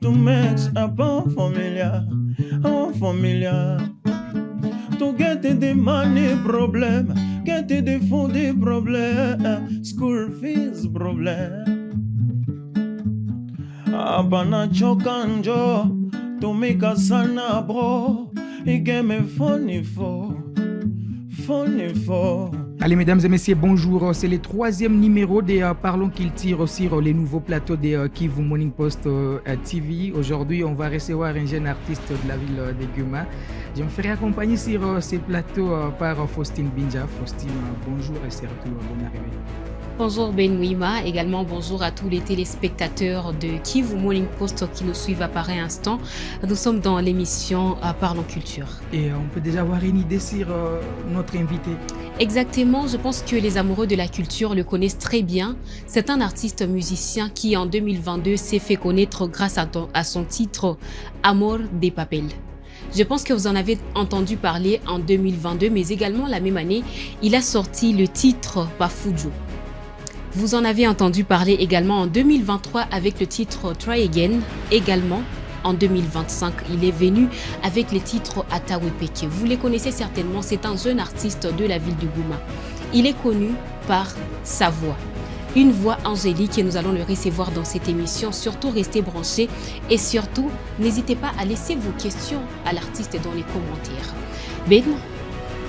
to mix up on familiar. To get the money problem, get the food problem, school fees problem. Abana chokanjo, to make a sana bro, he gave me funny for. Allez, mesdames et messieurs, bonjour. C'est le troisième numéro des Parlons qu'il tire sur les nouveaux plateaux des Kivu Morning Post TV. Aujourd'hui, on va recevoir un jeune artiste de la ville de Goma. Je me ferai accompagner sur ces plateaux par Faustine Binja. Faustine, bonjour et surtout bonne arrivée. Bonjour Ben Mouima, également bonjour à tous les téléspectateurs de Kivu Morning Post qui nous suivent à pareil instant. Nous sommes dans l'émission Parlons Culture. Et on peut déjà avoir une idée sur notre invité. Exactement, je pense que les amoureux de la culture le connaissent très bien. C'est un artiste musicien qui en 2022 s'est fait connaître grâce à son titre Amor de Papel. Je pense que vous en avez entendu parler en 2022, mais également la même année, il a sorti le titre Bafujo. Vous en avez entendu parler également en 2023 avec le titre Try Again. Également en 2025, il est venu avec le titre Atawepeke. Vous les connaissez certainement, c'est un jeune artiste de la ville de Goma. Il est connu par sa voix. Une voix angélique et nous allons le recevoir dans cette émission. Surtout restez branchés et surtout n'hésitez pas à laisser vos questions à l'artiste dans les commentaires. Ben,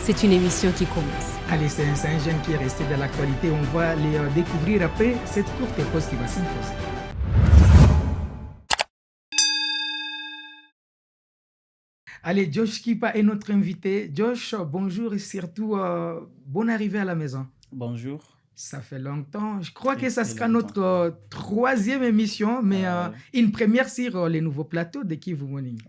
c'est une émission qui commence. Allez, c'est un jeune qui est resté dans l'actualité. On va les découvrir après cette courte pause qui va s'imposer. Allez, Josh Kipa est notre invité. Josh, bonjour et surtout bonne arrivée à la maison. Bonjour. Ça fait longtemps. Je crois que ça sera notre troisième émission, mais une première sur les nouveaux plateaux de Kivu Morning.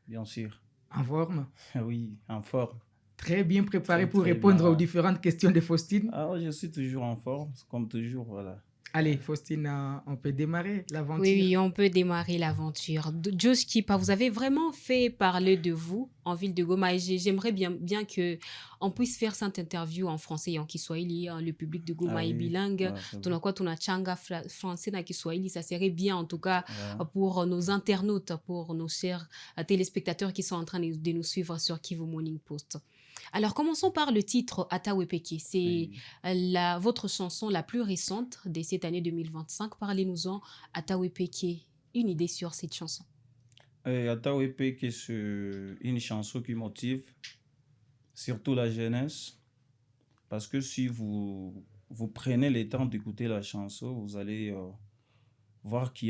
Bien sûr. En forme? Oui, en forme. Très bien préparé pour répondre aux différentes questions de Faustine. Je suis toujours en forme, comme toujours, voilà. Allez, Faustine, on peut démarrer l'aventure. Oui, on peut démarrer l'aventure. Josh Kipa, vous avez vraiment fait parler de vous en ville de Goma. Et j'aimerais bien qu'on puisse faire cette interview en français et en Kiswahili. Le public de Goma est bilingue. Tunachanga français na Kiswahili, ça serait bien en tout cas pour nos internautes, pour nos chers téléspectateurs qui sont en train de nous suivre sur Kivu Morning Post. Alors, commençons par le titre Atawepeke. C'est votre chanson la plus récente de cette année 2025. Parlez-nous-en, Atawepeke, une idée sur cette chanson. Atawepeke, c'est une chanson qui motive surtout la jeunesse. Parce que si vous prenez le temps d'écouter la chanson, vous allez voir qu'il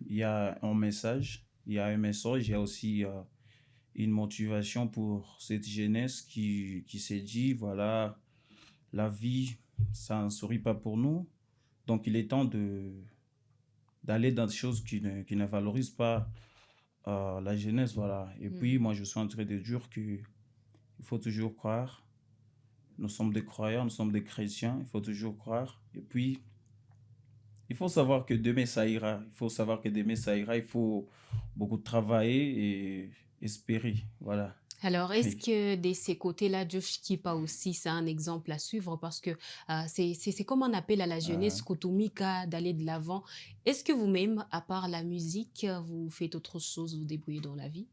y a un message. Il y a un message, il y a aussi une motivation pour cette jeunesse qui s'est dit, voilà, la vie, ça ne sourit pas pour nous. Donc, il est temps d'aller dans des choses qui ne valorisent pas la jeunesse, voilà. Et puis, moi, je suis en train de dire qu'il faut toujours croire. Nous sommes des croyants, nous sommes des chrétiens, il faut toujours croire. Et puis, il faut savoir que demain, ça ira. Il faut savoir que demain, ça ira. Il faut beaucoup travailler et espérer, voilà. Alors, est-ce que de ces côtés-là, Josh Kipa aussi, c'est un exemple à suivre parce que c'est comme un appel à la jeunesse, Kotomika, d'aller de l'avant. Est-ce que vous-même, à part la musique, vous faites autre chose, vous débrouillez dans la vie?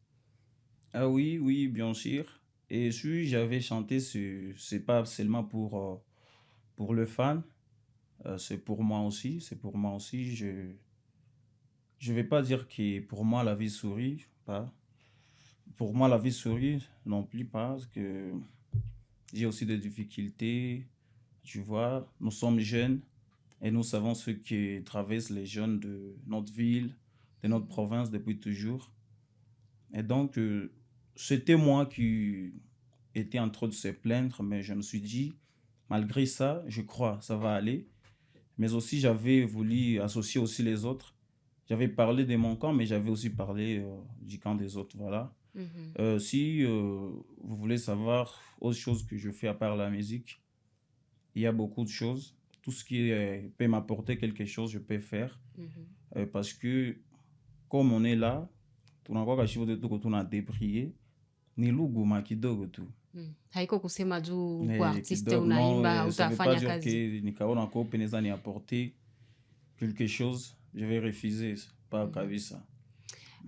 Oui, bien sûr. Et si j'avais chanté, c'est pas seulement pour le fan, c'est pour moi aussi. C'est pour moi aussi. Je vais pas dire que pour moi, la vie sourit, pas. Pour moi, la vie sourit non plus parce que j'ai aussi des difficultés. Tu vois, nous sommes jeunes et nous savons ce que traversent les jeunes de notre ville, de notre province depuis toujours. Et donc, c'était moi qui étais en train de se plaindre, mais je me suis dit, malgré ça, je crois, ça va aller. Mais aussi, j'avais voulu associer aussi les autres. J'avais parlé de mon camp, mais j'avais aussi parlé du camp des autres, voilà. Si vous voulez savoir autre chose que je fais à part la musique, il y a beaucoup de choses. Tout ce qui peut m'apporter quelque chose, je peux faire. Parce que comme on est là, on a débrié, ni luguma kidogo tu. Haiko kusema juu kwa artiste Kidogo, unaimba non, ça veut pas utafanya dire kazi. que nikaona ko peneza ni apporter quelque chose, je vais refuser. pas Kavisa.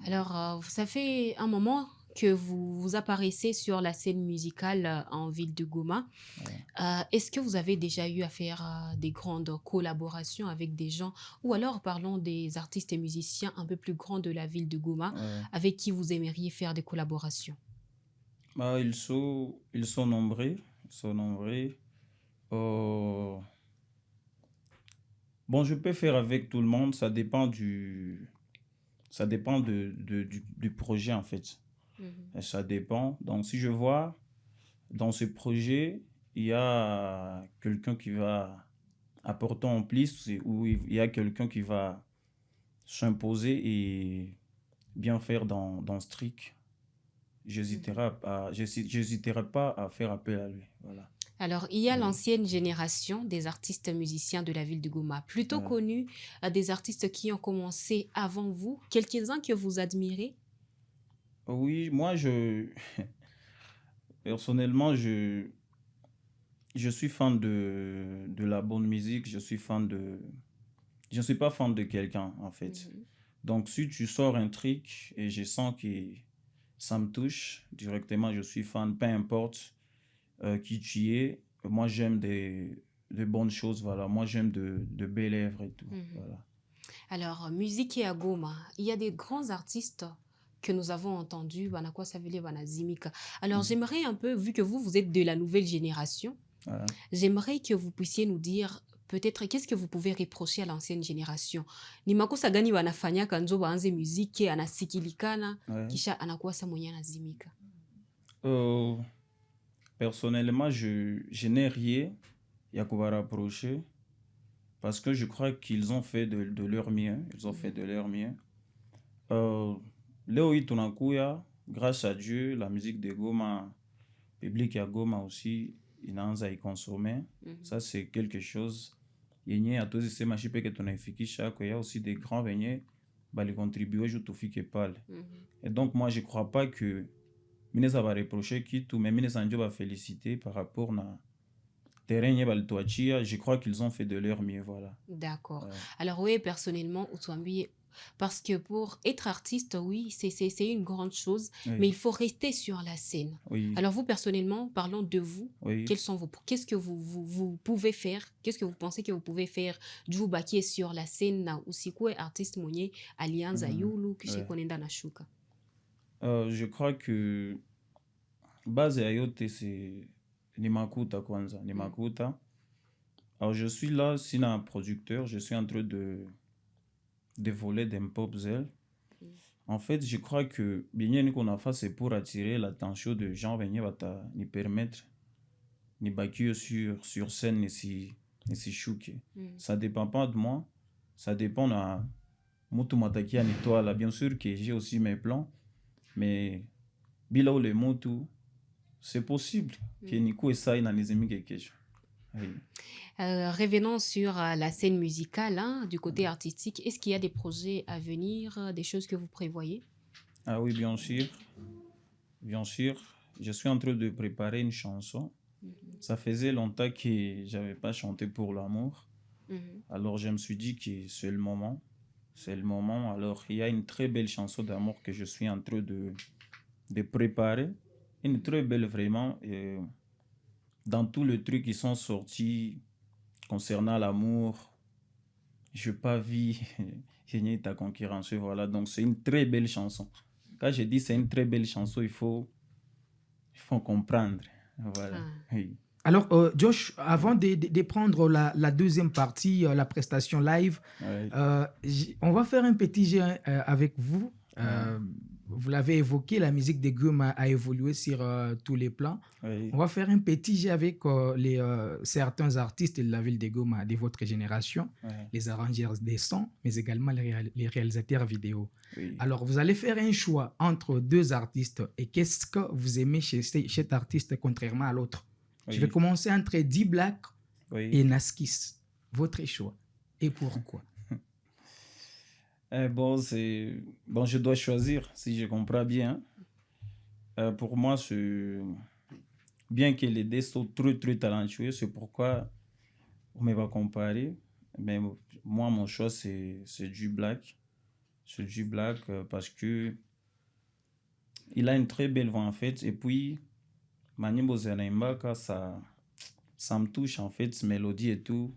Alors, ça fait un moment que vous apparaissez sur la scène musicale en ville de Goma. Ouais. Est-ce que vous avez déjà eu à faire des grandes collaborations avec des gens, ou alors parlons des artistes et musiciens un peu plus grands de la ville de Goma, Ouais. avec qui vous aimeriez faire des collaborations? Bah, ils sont nombreux. Ils sont nombreux. Euh, bon, je peux faire avec tout le monde. Ça dépend du projet, en fait. Mhm. Et ça dépend. Donc, si je vois dans ce projet, il y a quelqu'un qui va apporter en plus, ou il y a quelqu'un qui va s'imposer et bien faire dans ce truc, Mhm. j'hésiterai pas à faire appel à lui. Voilà. Alors, il y a Oui. l'ancienne génération des artistes musiciens de la ville de Goma, plutôt Ouais. connus, des artistes qui ont commencé avant vous, quelques-uns que vous admirez. Oui, personnellement, je suis fan de la bonne musique. Je ne suis pas fan de quelqu'un, en fait. Mhm. Donc, si tu sors un truc et je sens que ça me touche directement, je suis fan, peu importe qui tu es. Moi, j'aime de bonnes choses, voilà. Moi, j'aime de belles lèvres et tout, Mhm. voilà. Alors, musique et à Goma, il y a des grands artistes que nous avons entendus, Banakwa Savile, Banazimika. Alors, Mhm. j'aimerais un peu, vu que vous êtes de la nouvelle génération, Voilà. j'aimerais que vous puissiez nous dire peut-être qu'est-ce que vous pouvez reprocher à l'ancienne génération. Ni makosa gani wanafanya kanzo baanze muziki anasikilikana Ouais. kisha anakuwa sa mwenye anazimika. Euh, personnellement, je n'ai rien à quoi rapprocher parce que je crois qu'ils ont fait de leur mieux. Ils ont fait de leur mieux. Euh, Leo hii tunakuya, grâce à Dieu, la musique de Goma, public ya Goma aussi, inaanza ikonsome. Mhm. Ça, c'est quelque chose. Yenye hatuwezi sema shi peke tunaifikisha kwa ya aussi des grands venye bali contribuer juu tufike pale. Mhm. Et donc moi je crois pas que mineza va reprocher kitu, mais mineza njo va féliciter par rapport na terrain nye balituachia. Je crois qu'ils ont fait de leur mieux, voilà. D'accord. Ouais. Alors oui, personnellement, Outouambi, parce que pour être artiste, oui, c'est une grande chose, mais Oui, il faut rester sur la scène. oui, Alors vous, personnellement, parlons de vous. oui. Quels sont qu'est-ce que vous pouvez faire? Qu'est-ce que vous pensez que vous pouvez faire? Du qui est sur la scène, na usikwe artiste mwenye alianza Mhm. yulu, kisha Ouais. konenda na shuka. Je crois que base ya yote c'est ni makuta kwanza, ni Mm. makuta. Alors je suis là, sina un producteur, je suis en train de voler d'un pop zel. Mm. En fait, je crois que bien qu'on a fait, c'est pour attirer l'attention de gens venir ni permettre ni baki sur scène ni si chouke. Mm. Ça dépend pas de moi, ça dépend de mutu mataki ni toi là. Bien sûr que j'ai aussi mes plans, mais bila ou les mutu, c'est possible que Mm. Nico essaye na nizimi quelque chose. Oui. Revenons sur la scène musicale, hein, du côté artistique. Est-ce qu'il y a des projets à venir, des choses que vous prévoyez? Ah oui, bien sûr. Bien sûr. Je suis en train de préparer une chanson. Mhm. Ça faisait longtemps que j'avais pas chanté pour l'amour. Mhm. Alors je me suis dit que c'est le moment. C'est le moment. Alors il y a une très belle chanson d'amour que je suis en train de préparer. Une très belle vraiment. Et dans tous les trucs qui sont sortis concernant l'amour, je n'ai pas vu gagner ta concurrence. Voilà. Donc c'est une très belle chanson. Quand je dis c'est une très belle chanson, il faut comprendre. Voilà. Ah. Oui. Alors, Josh, avant de prendre la deuxième partie, la prestation live, Ouais. on va faire un petit jeu avec vous. Ouais. Vous l'avez évoqué, la musique des Gumes a évolué sur tous les plans. Oui. On va faire un petit jeu avec certains artistes de la ville de Goma de votre génération, Ouais. les arrangeurs des sons, mais également les réalisateurs vidéo. Oui. Alors, vous allez faire un choix entre deux artistes et qu'est-ce que vous aimez chez cet artiste contrairement à l'autre. Je vais Oui. commencer entre D-Black Oui. et Naskis. Votre choix. Et pourquoi? Bon, je dois choisir, si je comprends bien. Pour moi, bien que les deux sont très, très talentueux, c'est pourquoi on me va comparer. Mais moi, mon choix, c'est du Black. C'est du black parce que il a une très belle voix en fait. Et puis, Manimbo Zeraimbaka, ça me touche en fait, cette mélodie et tout.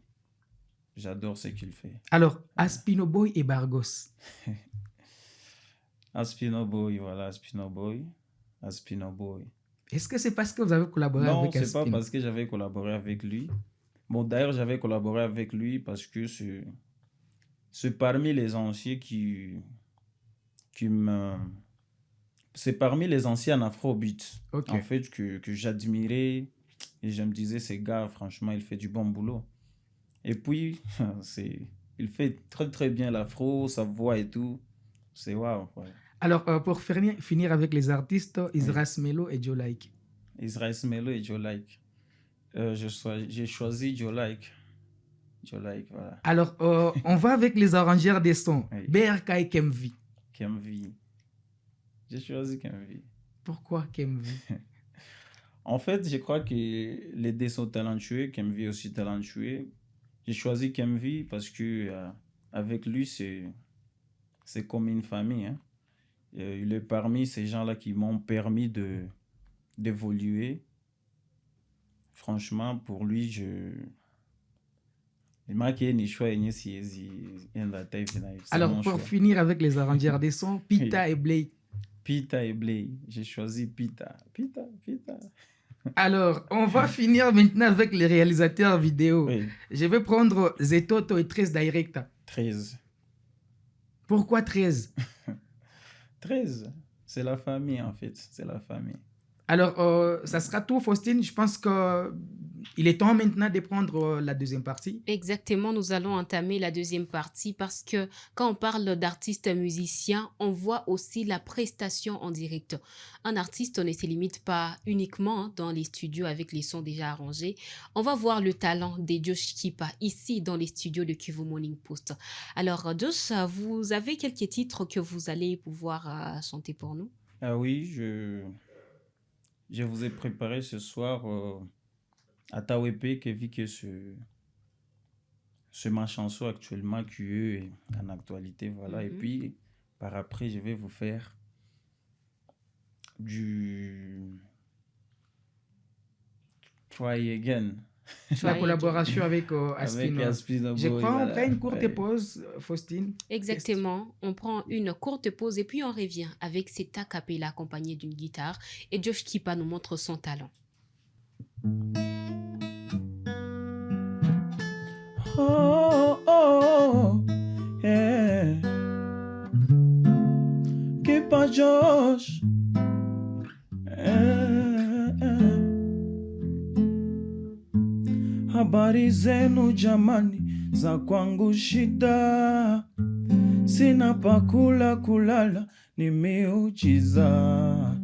J'adore ce qu'il fait. Alors, Aspino Boy et Bargos. Aspino Boy, voilà, Aspino Boy. Est-ce que c'est parce que vous avez collaboré Non, avec c'est Aspino? pas parce que j'avais collaboré avec lui. Bon, d'ailleurs, j'avais collaboré avec lui parce que c'est parmi les anciens c'est parmi les anciens afrobeat Ok. en fait que j'admirais et je me disais ce gars franchement il fait du bon boulot. Et puis il fait très très bien l'afro, sa voix et tout. C'est waouh. Ouais. Alors, pour finir avec les artistes, Israel Melo et Joe Like. Israel Melo et Joe Like. J'ai choisi Joe Like. Joe Like, voilà. Alors, on va avec les arrangeurs des sons. Oui. BRK et Kemvi. Kemvi. J'ai choisi Kemvi. Pourquoi Kemvi? En fait, je crois que les deux sont talentueux. Kemvi est aussi talentueux. J'ai choisi Kemvi parce que avec lui, c'est comme une famille. Hein. Il est parmi ces gens-là qui m'ont permis d'évoluer. Franchement, pour lui, Alors, pour finir avec les arrangeurs des sons, Pita et Blake. Pita et Blake. J'ai choisi Pita. Alors, on va finir maintenant avec les réalisateurs vidéo. Oui. Je vais prendre Zetoto et 13 Directa. 13. Pourquoi 13? 13. C'est la famille, en fait. C'est la famille. Alors, ça sera tout, Faustine. Je pense qu'il est temps maintenant de prendre la deuxième partie. Exactement, nous allons entamer la deuxième partie parce que quand on parle d'artistes musiciens, on voit aussi la prestation en direct. Un artiste ne se limite pas uniquement dans les studios avec les sons déjà arrangés. On va voir le talent de Josh Kipa ici dans les studios de Kivu Morning Post. Alors, Josh, vous avez quelques titres que vous allez pouvoir chanter pour nous? Ah oui, je vous ai préparé ce soir Atawepe qui vit que c'est ma chanson actuellement qui est en actualité, voilà. Et puis par après je vais vous faire du Try Again. La collaboration avec Aspino. Avec Aspino Je Boy, crois voilà. on prend une courte Ouais. pause, Faustine. Exactement, on prend une courte pause et puis on revient avec cet a cappella accompagné d'une guitare et Josh Kipa nous montre son talent. Oh, yeah. Kipa Josh. Habari zenu jamani, za kwangu shida, sina pakula kulala, ni miujiza.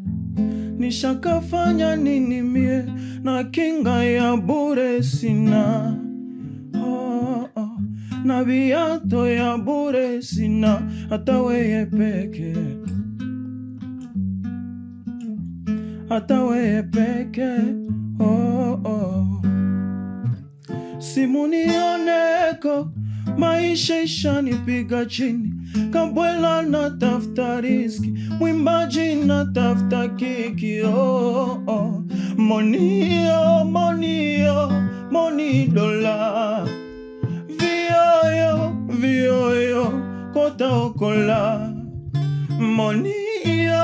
Nishakafanya nini mie, na kinga ya bure sina. Na viato ya bure sina, hata weye peke. Hata weye peke, Simunioneko, maisha ishanipiga chini. Kabwela na tafuta riziki, mwimbaji na tafuta kiki. Monio, moni dola. Vioyo, kota okola. Monio,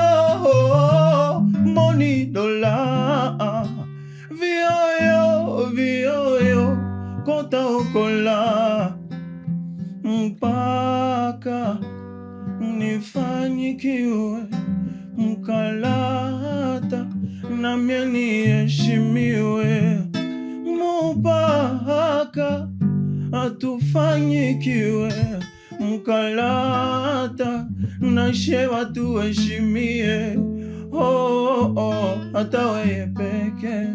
moni dola. Vioyo, kota okola. Mpaka nifanyikiwe mkalata na mie niheshimiwe. Mpaka atufanyikiwe mkalata na shewa tuheshimie. Hata weye peke.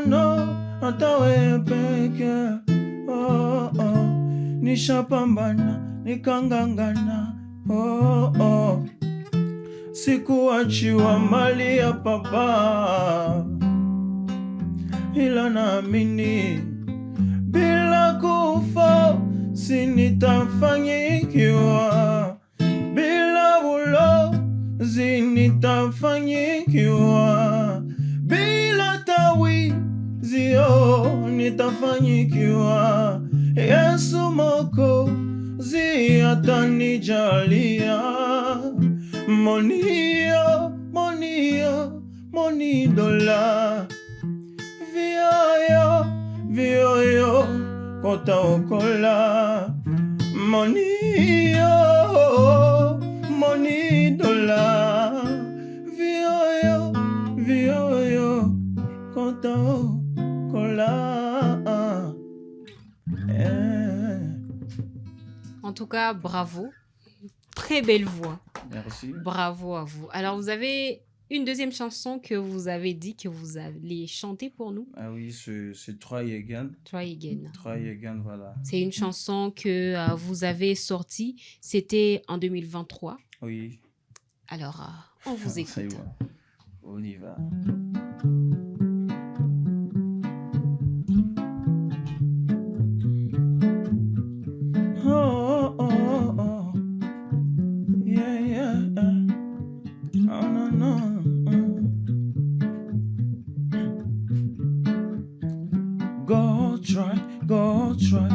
No, hata weye peke. Nishapambana, nikangangana. Sikuachiwa mali ya papa, ila naamini bila kufa nitafanyikiwa bila ulozi, nitafanyikiwa bila tawizi, nitafanyikiwa. Yesu Mwokozi atanijalia. Monio, monio, $1 vioyo, vioyo, kota okola. Monio, $1 vioyo, vioyo, kota okola. En tout cas, bravo. Très belle voix. Merci. Bravo à vous. Alors, vous avez une deuxième chanson que vous avez dit que vous allez chanter pour nous. Ah oui, c'est Try Again. Try Again. Try Again, voilà. C'est une chanson que vous avez sortie. C'était en 2023. Oui. Alors, on vous écoute. C'est bon. On y va. Oh, oh, oh, oh. Yeah, yeah. Oh, no, no. Go try, go try,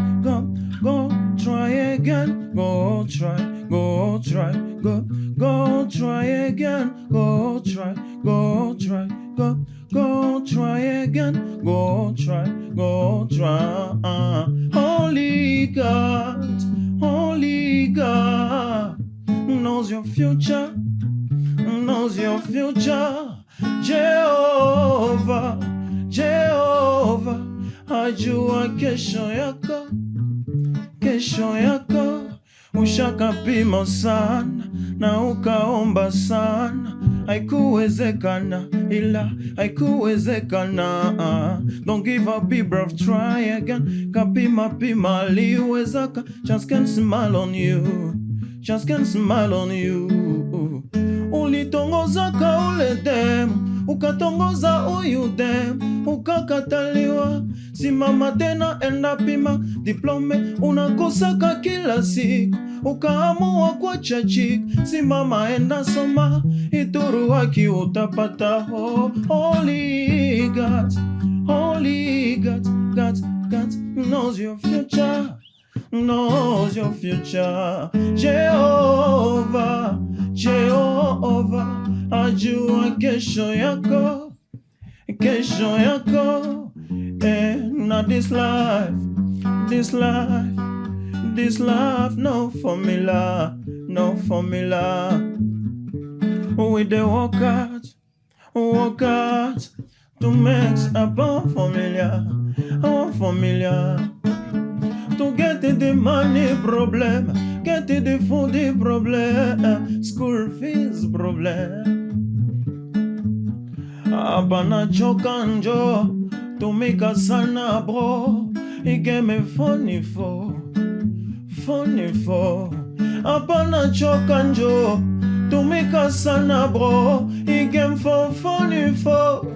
go try again. Go try, go try, go try again. Go try, go try, go try again. Go try, go try. Holy God knows your future, knows your future. Jehovah, Jehovah, ajua kesho yako, kesho yako. Ushakapima sana na ukaomba sana, haikuwezekana, ila haikuwezekana. Don't give up, be brave, try again. Kapima pima liwezaka. Just can smile on you, just can smile on you. Ulitongozaka ule dem, ukatongoza uyu dem, ukakataliwa. Simama tena, enda pima diplome, unakosaka kila siku, ukaamua kuacha chik. Simama, enda soma, ituru haki utapata. Oh, holy God, holy God, God knows your future, knows your future. Jehovah, Jehovah, ajua kesho yako, kesho yako. Not this life, this life, this life, no formula, no formula. We dey work out to make a bon formula, to get the money problem, get the food problem, school fees problem. Abana chokanjo, tumika sana bro, igeme funny for. Abana chokanjo, tumika sana bro, igeme for funny for.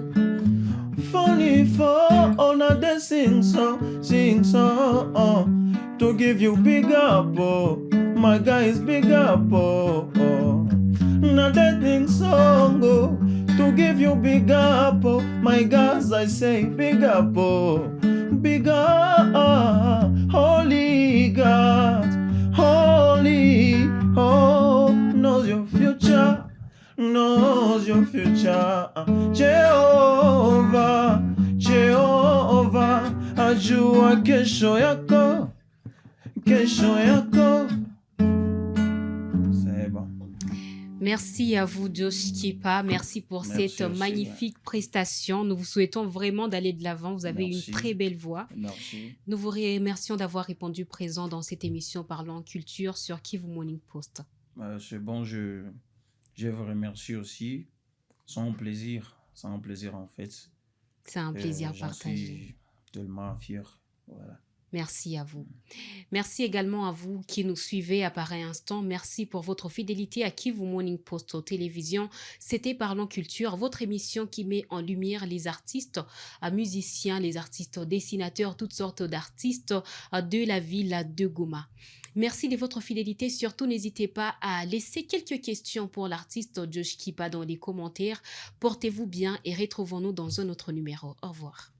On a day sing song, to give you big up, my guy is big up, na that thing song, to give you big up, my guys, I say big up, big up. Holy God, holy, knows your future, knows your future. Jehovah, Jehovah, ajua kesho yako, kesho yako. C'est bon. Merci à vous, Josh Kipa. Merci pour Merci cette aussi, magnifique prestation. Nous vous souhaitons vraiment d'aller de l'avant. Vous avez Merci. une très belle voix. Merci. Nous vous remercions d'avoir répondu présent dans cette émission Parlons Culture sur Kivu Morning Post. C'est bon, je vous remercie aussi. C'est un plaisir en fait. C'est un plaisir J'en partagé. suis tellement fier. Voilà. Merci à vous. Merci également à vous qui nous suivez à pareil instant. Merci pour votre fidélité à Kivu Morning Post aux télévisions. C'était Parlons Culture, votre émission qui met en lumière les artistes, musiciens, les artistes dessinateurs, toutes sortes d'artistes de la ville de Goma. Merci de votre fidélité. Surtout, n'hésitez pas à laisser quelques questions pour l'artiste Josh Kipa dans les commentaires. Portez-vous bien et retrouvons-nous dans un autre numéro. Au revoir.